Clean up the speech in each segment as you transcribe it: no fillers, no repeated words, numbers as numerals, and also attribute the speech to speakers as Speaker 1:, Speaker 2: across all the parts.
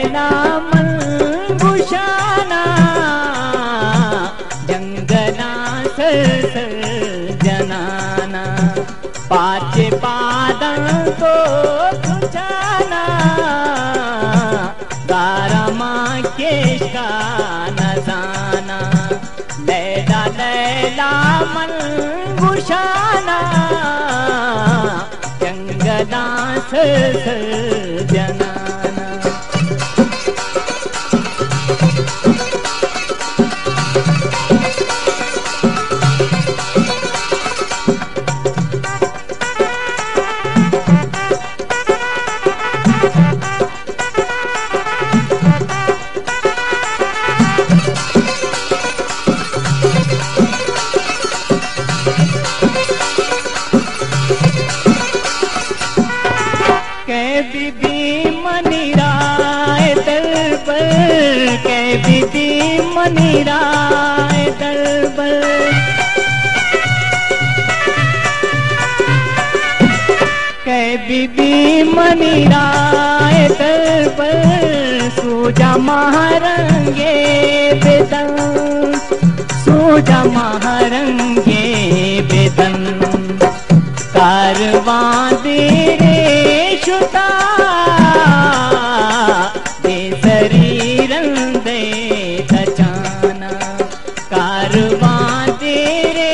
Speaker 1: लैला मन गुशाना जंगला सर जनाना पाचे पादन को खुचाना गारा माँ केश का नजाना लैला लैला मन गुशाना जंगला सर जनाना। बीबी मनीराय दरबार के बीबी मनीराय दरबार के बीबी मनीराय दरबार सूजा महारंगे बेदन सूजा महारंगे बेदन कारवां तेरे शुता दे शरीरं दे तचाना कारवां तेरे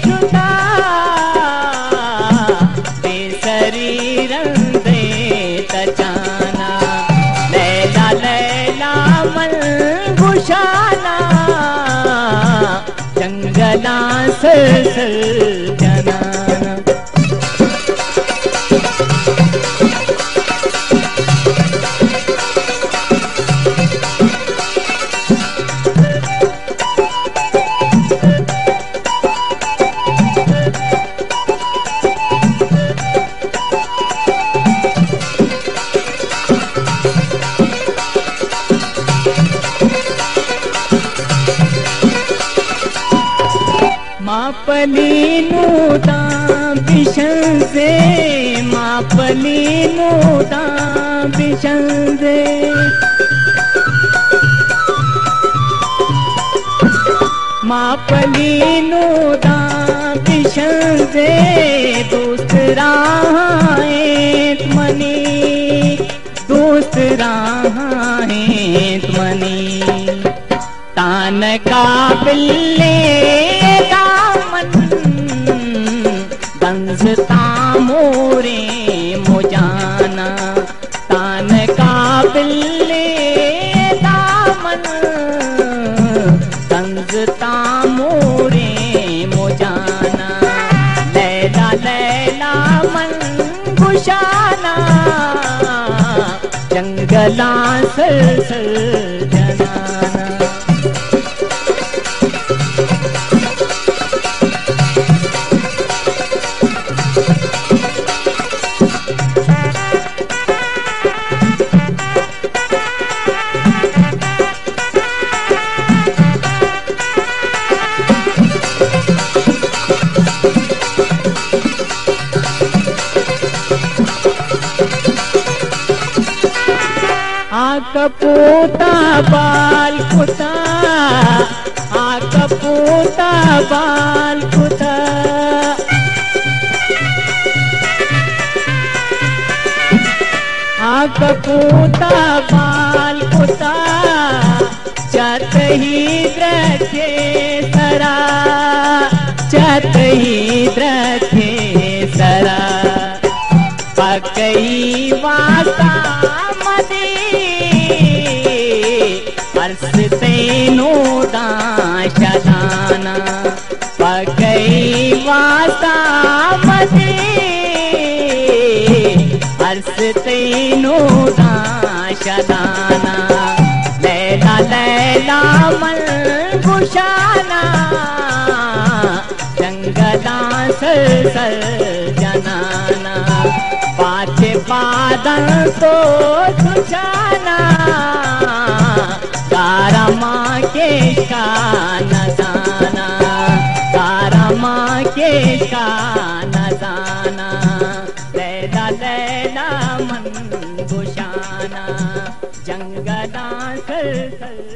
Speaker 1: शुता दे शरीरं दे तचाना लैला लैला मन गुशाना जंगला सर जनाना। मापलीनु दां बिशन से मापलीनु दां बिशन से मापलीनु दां बिशन से दूसरा है मनी दूसरा है मनी तान का बिल्ले दंसता मोरे मुजाना तान का बिल्ले दामन दंसता मोरे मुजाना लैला लैला मन गुशाना जंगला सर जनाना। कपूता बाल कुता कपूता बाल कुता कपूता बाल कुता चत ही द्रखे सरा चत ही द्रखे सरा पकई वाता मदी तेनो दाशदाना पकई वाता मदे अर्स तेनो दाशदाना लैला लैला मन गुशाना जंगला सर जनाना पाचे पादन तो सुचाना तारा माँ के का नजाना तारा माँ के का नजाना लैला लैला मन गुशाना जंग सर सर